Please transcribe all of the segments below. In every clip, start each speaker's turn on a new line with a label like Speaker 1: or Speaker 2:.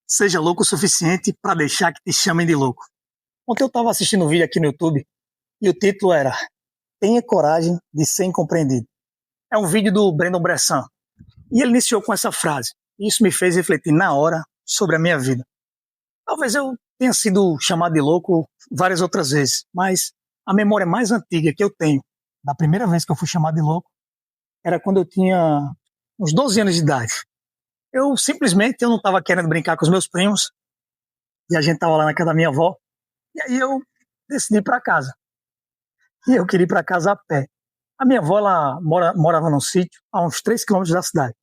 Speaker 1: Seja louco o suficiente para deixar que te chamem de louco. Ontem eu estava assistindo um vídeo aqui no YouTube e o título era Tenha coragem de ser incompreendido. É um vídeo do Brandon Bressan e ele iniciou com essa frase. Isso me fez refletir na hora sobre a minha vida. Talvez eu tenha sido chamado de louco várias outras vezes, mas a memória mais antiga que eu tenho da primeira vez que eu fui chamado de louco era quando eu tinha uns 12 anos de idade. Eu não estava querendo brincar com os meus primos e a gente estava lá na casa da minha avó e aí eu decidi ir para casa. E eu queria ir para casa a pé. A minha avó ela morava num sítio a uns 3 quilômetros da cidade.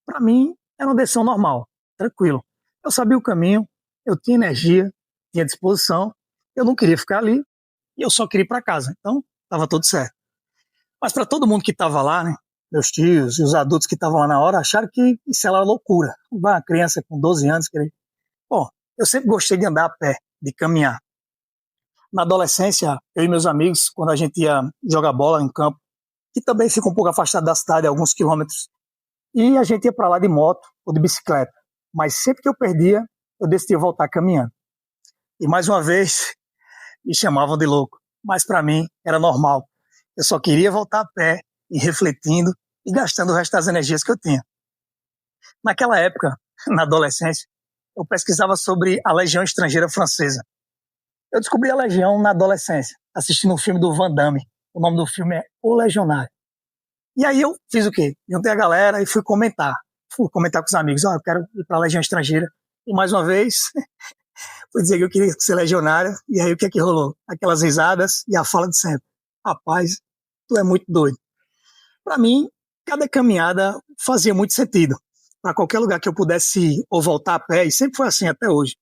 Speaker 1: Para mim era uma decisão normal, tranquilo. Eu sabia o caminho, eu tinha energia, tinha disposição, eu não queria ficar ali e eu só queria ir para casa. Então estava tudo certo. Mas para todo mundo que estava lá, né, meus tios e os adultos que estavam lá na hora acharam que isso era loucura. Uma criança com 12 anos querer. Bom, eu sempre gostei de andar a pé, de caminhar. Na adolescência, eu e meus amigos, quando a gente ia jogar bola em campo, que também fica um pouco afastado da cidade, alguns quilômetros, e a gente ia para lá de moto ou de bicicleta. Mas sempre que eu perdia, eu decidia voltar caminhando. E mais uma vez, me chamavam de louco. Mas para mim, era normal. Eu só queria voltar a pé, e refletindo e gastando o resto das energias que eu tinha. Naquela época, na adolescência, eu pesquisava sobre a Legião Estrangeira Francesa. Eu descobri a Legião na adolescência, assistindo um filme do Van Damme. O nome do filme é O Legionário. E aí eu fiz o quê? Juntei a galera e fui comentar. Fui comentar com os amigos, eu quero ir para a Legião Estrangeira. E mais uma vez, fui dizer que eu queria ser legionário. E aí o que é que rolou? Aquelas risadas e a fala de sempre. Rapaz, tu é muito doido. Para mim, cada caminhada fazia muito sentido. Para qualquer lugar que eu pudesse ou voltar a pé, e sempre foi assim até hoje.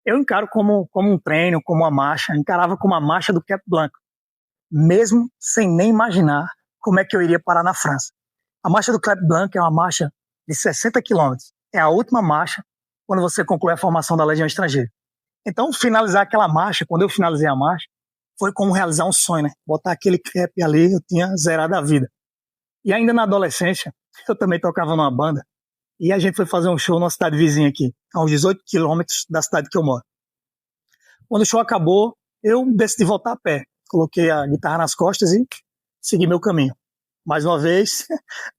Speaker 1: Eu encaro como um treino, como uma marcha, encarava como a marcha do Cap Blanc, mesmo sem nem imaginar como é que eu iria parar na França. A marcha do Cap Blanc é uma marcha de 60 quilômetros. É a última marcha quando você conclui a formação da Legião Estrangeira. Então, finalizar aquela marcha, quando eu finalizei a marcha, foi como realizar um sonho, né? Botar aquele cap ali, eu tinha zerado a vida. E ainda na adolescência, eu também tocava numa banda e a gente foi fazer um show numa cidade vizinha aqui, a uns 18 quilômetros da cidade que eu moro. Quando o show acabou, eu decidi voltar a pé. Coloquei a guitarra nas costas e segui meu caminho. Mais uma vez,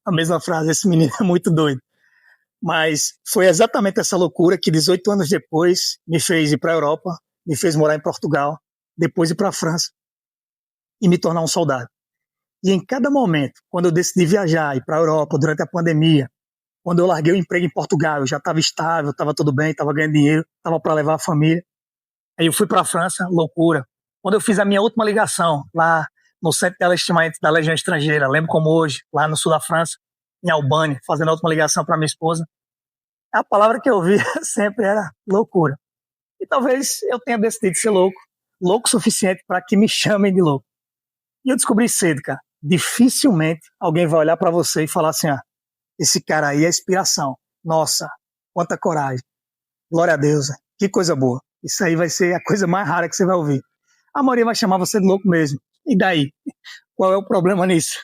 Speaker 1: a mesma frase, esse menino é muito doido. Mas foi exatamente essa loucura que 18 anos depois me fez ir para a Europa, me fez morar em Portugal, depois ir para a França e me tornar um soldado. E em cada momento, quando eu decidi viajar, ir para a Europa, durante a pandemia, quando eu larguei o emprego em Portugal, eu já estava estável, estava tudo bem, estava ganhando dinheiro, estava para levar a família. Aí eu fui para a França, loucura. Quando eu fiz a minha última ligação, lá no Centro de Alestimento da Legião Estrangeira, lembro como hoje, lá no sul da França, em Albânia, fazendo a última ligação para minha esposa, a palavra que eu ouvia sempre era loucura. E talvez eu tenha decidido ser louco, louco o suficiente para que me chamem de louco. E eu descobri cedo, cara, dificilmente alguém vai olhar para você e falar assim, esse cara aí é inspiração. Nossa, quanta coragem. Glória a Deus, que coisa boa. Isso aí vai ser a coisa mais rara que você vai ouvir. A maioria vai chamar você de louco mesmo. E daí? Qual é o problema nisso?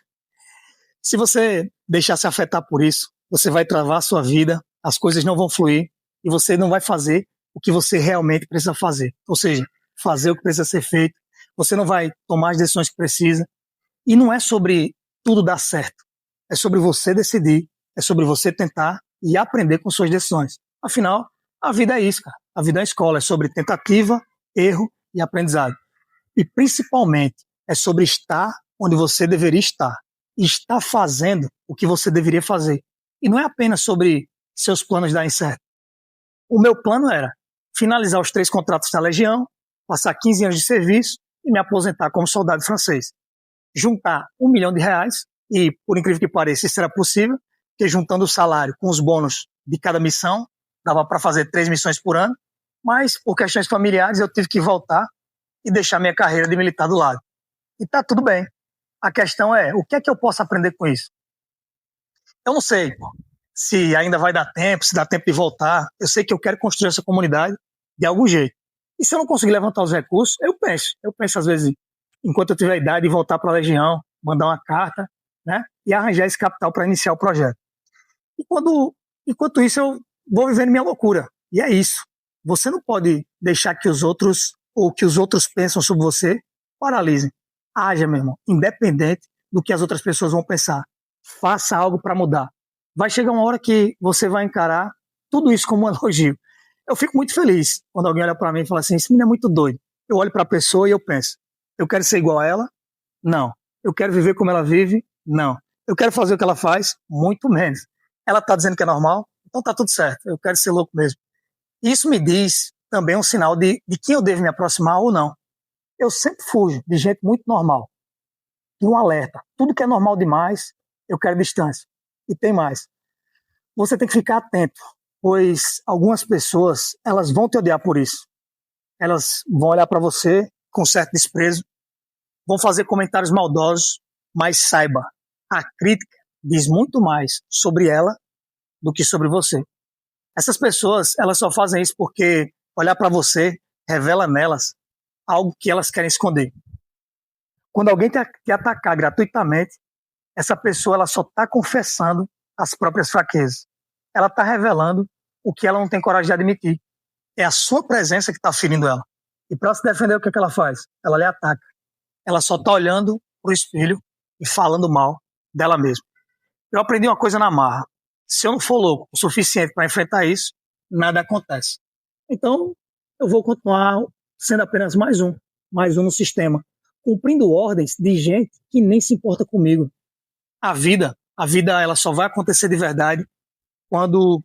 Speaker 1: Se você deixar se afetar por isso, você vai travar a sua vida, as coisas não vão fluir e você não vai fazer o que você realmente precisa fazer. Ou seja, fazer o que precisa ser feito. Você não vai tomar as decisões que precisa. E não é sobre tudo dar certo. É sobre você decidir, é sobre você tentar e aprender com suas decisões. Afinal, a vida é isso, cara. A vida é uma escola, é sobre tentativa, erro e aprendizado. E principalmente é sobre estar onde você deveria estar. E estar fazendo o que você deveria fazer. E não é apenas sobre seus planos darem certo. O meu plano era finalizar os 3 contratos da Legião, passar 15 anos de serviço e me aposentar como soldado francês. Juntar R$1 milhão, e por incrível que pareça, isso era possível, porque juntando o salário com os bônus de cada missão, dava para fazer 3 missões por ano, mas por questões familiares eu tive que voltar e deixar minha carreira de militar do lado. E tá tudo bem. A questão é, o que é que eu posso aprender com isso? Eu não sei se ainda vai dar tempo, se dá tempo de voltar. Eu sei que eu quero construir essa comunidade de algum jeito. E se eu não conseguir levantar os recursos, eu penso às vezes, enquanto eu tiver a idade de voltar para a Legião, mandar uma carta, né, e arranjar esse capital para iniciar o projeto. Enquanto isso, eu vou vivendo minha loucura. E é isso. Você não pode deixar que os outros, ou que os outros pensam sobre você, paralisem. Haja, meu irmão, independente do que as outras pessoas vão pensar. Faça algo para mudar. Vai chegar uma hora que você vai encarar tudo isso como um elogio. Eu fico muito feliz quando alguém olha para mim e fala assim, esse menino é muito doido. Eu olho para a pessoa e eu penso, eu quero ser igual a ela? Não. Eu quero viver como ela vive? Não. Eu quero fazer o que ela faz? Muito menos. Ela está dizendo que é normal? Então tá tudo certo. Eu quero ser louco mesmo. Isso me diz também um sinal de quem eu devo me aproximar ou não. Eu sempre fujo de gente muito normal. E um alerta. Tudo que é normal demais, eu quero distância. E tem mais. Você tem que ficar atento, pois algumas pessoas, elas vão te odiar por isso. Elas vão olhar para você com certo desprezo, vão fazer comentários maldosos, mas saiba, a crítica diz muito mais sobre ela do que sobre você. Essas pessoas, elas só fazem isso porque olhar para você revela nelas algo que elas querem esconder. Quando alguém te atacar gratuitamente, essa pessoa ela só está confessando as próprias fraquezas. Ela está revelando o que ela não tem coragem de admitir. É a sua presença que está ferindo ela. E para se defender, o que ela faz? Ela lhe ataca. Ela só está olhando para o espelho e falando mal dela mesma. Eu aprendi uma coisa na marra. Se eu não for louco o suficiente para enfrentar isso, nada acontece. Então, eu vou continuar sendo apenas mais um no sistema, cumprindo ordens de gente que nem se importa comigo. A vida ela só vai acontecer de verdade quando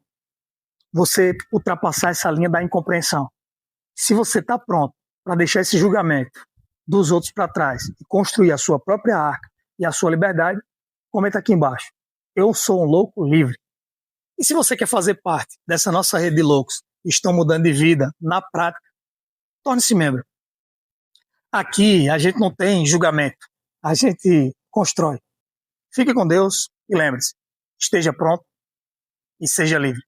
Speaker 1: você ultrapassar essa linha da incompreensão. Se você está pronto para deixar esse julgamento dos outros para trás e construir a sua própria arca e a sua liberdade, comenta aqui embaixo. Eu sou um louco livre. E se você quer fazer parte dessa nossa rede de loucos que estão mudando de vida na prática, torne-se membro. Aqui a gente não tem julgamento, a gente constrói. Fique com Deus e lembre-se, esteja pronto e seja livre.